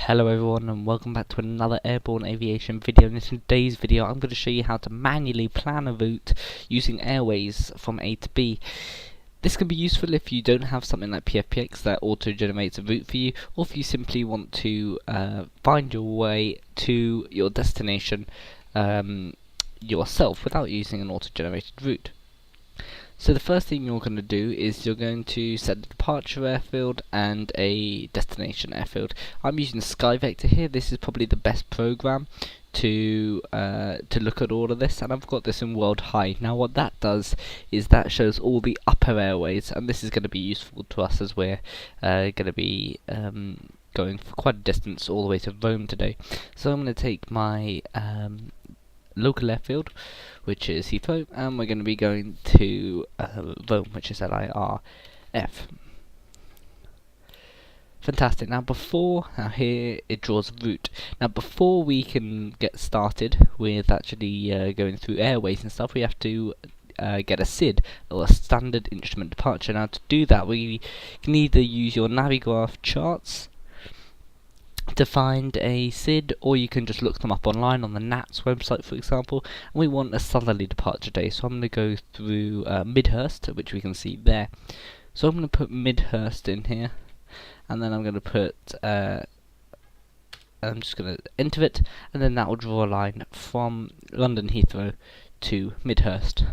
Hello everyone and welcome back to another airborne aviation video. In today's video I'm going to show you how to manually plan a route using airways from A to B. This can be useful if you don't have something like PFPX that auto-generates a route for you, or if you simply want to find your way to your destination yourself without using an auto-generated route. So the first thing you're going to do is you're going to set a departure airfield and a destination airfield. I'm using SkyVector here. This is probably the best program to look at all of this, and I've got this in World High. Now what that does is that shows all the upper airways, and this is going to be useful to us as we're going to be going for quite a distance all the way to Rome today. So I'm going to take my local airfield, which is Heathrow, and we're going to be going to Rome, which is LIRF. Fantastic. Now here it draws a route. Now before we can get started with actually going through airways and stuff, we have to get a SID, or a standard instrument departure. Now to do that we can either use your Navigraph charts to find a SID, or you can just look them up online on the NATS website, for example. And we want a southerly departure day, so I'm going to go through Midhurst, which we can see there. So I'm going to put Midhurst in here, and then I'm going to put I'm just going to enter it, and then that will draw a line from London Heathrow to Midhurst.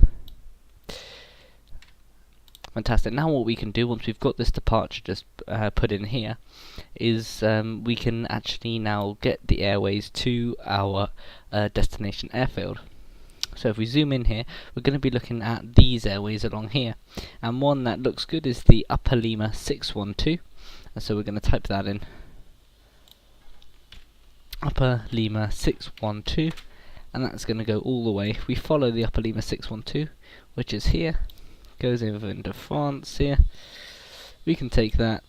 Fantastic. Now what we can do once we've got this departure just put in here is we can actually now get the airways to our destination airfield. So if we zoom in here, we're going to be looking at these airways along here, and one that looks good is the Upper Lima 612, and so we're going to type that in, Upper Lima 612, and that's going to go all the way. We follow the Upper Lima 612, which is here, goes over into France here. We can take that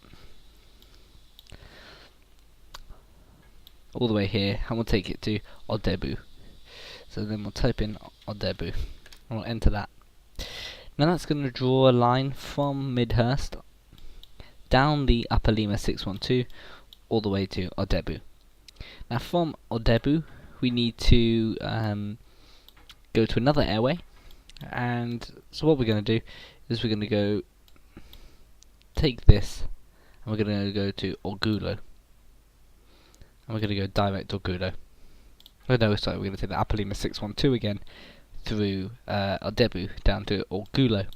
all the way here, and we'll take it to Odebu. So then we'll type in Odebu, and we'll enter that. Now that's going to draw a line from Midhurst down the Upper Lima 612 all the way to Odebu. Now from Odebu we need to go to another airway, and so what we're going to do is we're going to go take this, and we're going to go to Orgulo, and we're going to go direct Orgulo. Oh no, sorry, we're going to take the Upper Lima 612 again through Odebu down to Orgulo.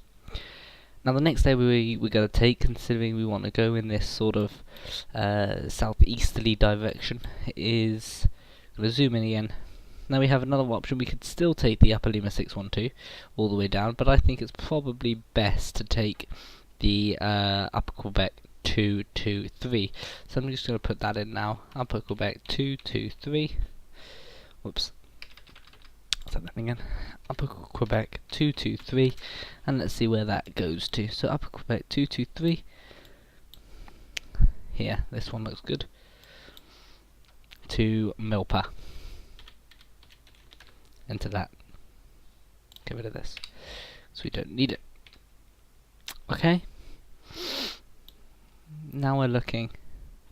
Now the next airway we're going to take, considering we want to go in this sort of southeasterly direction, is I'm going to zoom in again. Now we have another option. We could still take the Upper Lima 612 all the way down, but I think it's probably best to take the Upper Quebec 223. So I'm just going to put that in now. Upper Quebec 223. Whoops. I'll type that again. Upper Quebec 223, and let's see where that goes to. So Upper Quebec 223. Here, this one looks good. To Milpa. Enter that. Get rid of this, so we don't need it. Okay. Now we're looking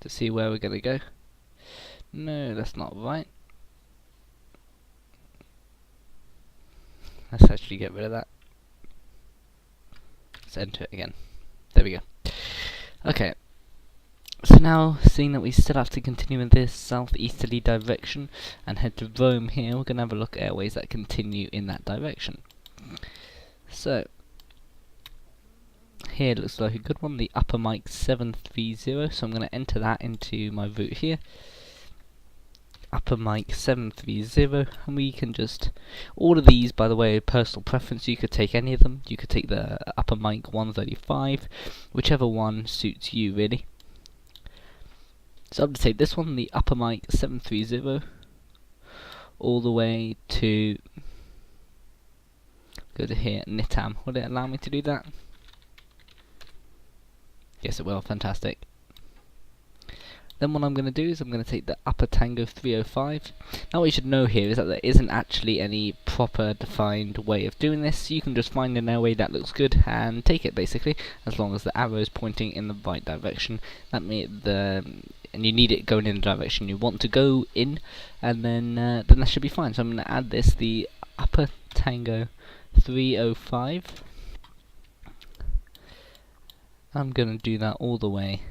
to see where we're going to go. No, that's not right. Let's actually get rid of that. Let's enter it again. There we go. Okay. So now, seeing that we still have to continue in this southeasterly direction and head to Rome here, we're going to have a look at airways that continue in that direction. So, here looks like a good one, the Upper Mike 730, so I'm going to enter that into my route here. Upper Mike 730, and we can just, all of these by the way are personal preference. You could take any of them. You could take the Upper Mike 135, whichever one suits you really. So I'm going to take this one, the Upper Mike 730, all the way to, go to here, Nitam. Will it allow me to do that? Yes it will, fantastic. Then what I'm going to do is I'm going to take the Upper Tango 305. Now what you should know here is that there isn't actually any proper defined way of doing this. You can just find an airway that looks good and take it basically, as long as the arrow is pointing in the right direction. That and you need it going in the direction you want to go in, and then that should be fine. So I'm going to add this, the upper Tango 305. I'm going to do that all the way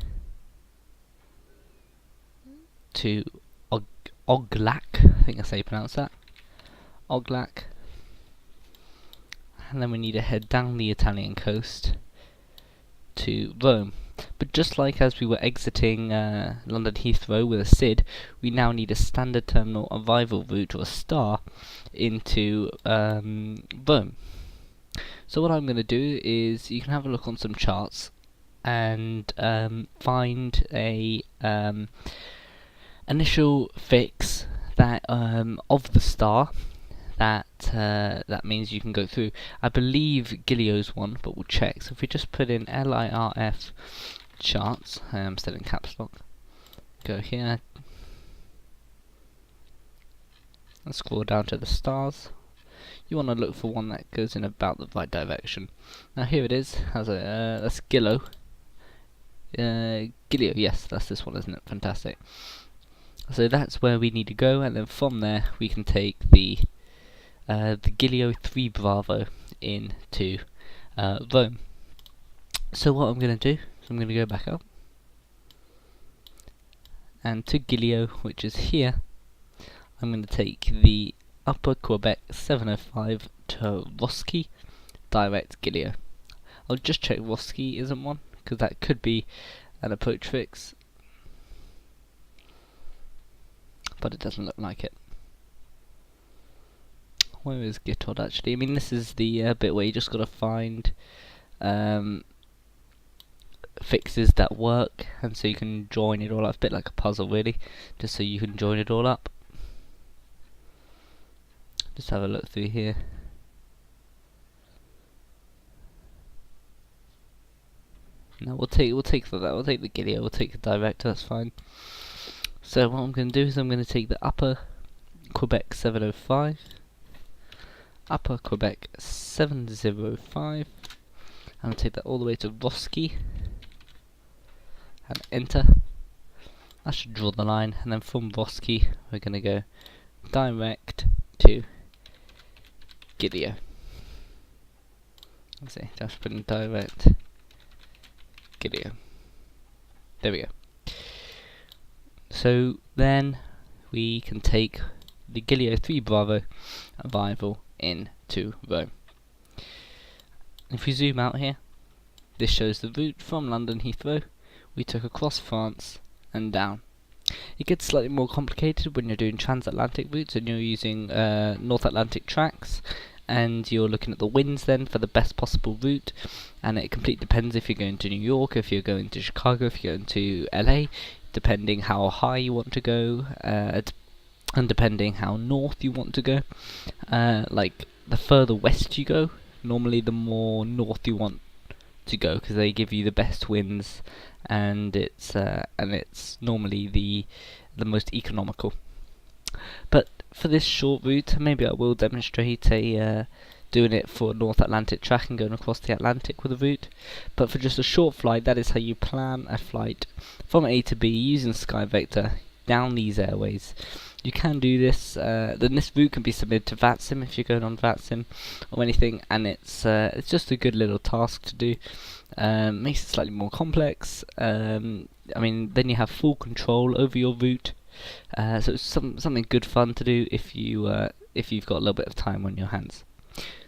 to Oglak, I think that's how you pronounce that, Oglak, and then we need to head down the Italian coast to Rome. But just like as we were exiting London Heathrow with a SID, we now need a standard terminal arrival route, or a star, into Rome. So what I'm going to do is, you can have a look on some charts and find a initial fix that of the star that means you can go through. I believe Gilio's one, but we'll check. So if we just put in LIRF charts, I'm still in caps lock, go here and scroll down to the stars. You want to look for one that goes in about the right direction. Now here it is, has a that's Gilio. Gilio, yes, that's this one, isn't it? Fantastic. So that's where we need to go, and then from there we can take the Gilio 3 Bravo into Rome. So what I'm going to do is I'm going to go back up, and to Gilio, which is here, I'm going to take the Upper Quebec 705 to Roski, direct Gilio. I'll just check Roski isn't one, because that could be an approach fix, but it doesn't look like it. Where is Gitod actually? I mean, this is the bit where you just got to find fixes that work, and so you can join it all up. It's a bit like a puzzle really, just so you can join it all up. Just have a look through here. No, we'll take that. We'll take the Gilio. We'll take the direct. That's fine. So what I'm going to do is I'm going to take the Upper Quebec 705, Upper Quebec 705. I'm going to take that all the way to Roski and enter. That should draw the line, and then from Roski we're going to go direct to Gilio. Let's see, just put in direct Gilio. There we go. So then we can take the Gilio 3 Bravo arrival into Rome. If we zoom out here, this shows the route from London Heathrow we took across France and down. It gets slightly more complicated when you're doing transatlantic routes and you're using North Atlantic tracks, and you're looking at the winds then for the best possible route, and it completely depends if you're going to New York, if you're going to Chicago, if you're going to LA, depending how high you want to go, and depending how north you want to go. Like the further west you go, normally the more north you want to go, because they give you the best winds, and it's normally the most economical. But for this short route, maybe I will demonstrate doing it for North Atlantic track and going across the Atlantic with a route. But for just a short flight, that is how you plan a flight from A to B using SkyVector down these airways. You can do this, then this route can be submitted to VATSIM if you're going on VATSIM or anything, and it's just a good little task to do. Makes it slightly more complex. I mean, then you have full control over your route, so it's something good fun to do if you've got a little bit of time on your hands.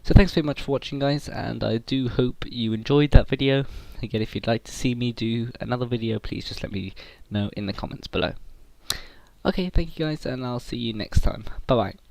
So thanks very much for watching, guys, and I do hope you enjoyed that video. Again, if you'd like to see me do another video, please just let me know in the comments below. Okay, thank you guys, and I'll see you next time. Bye bye.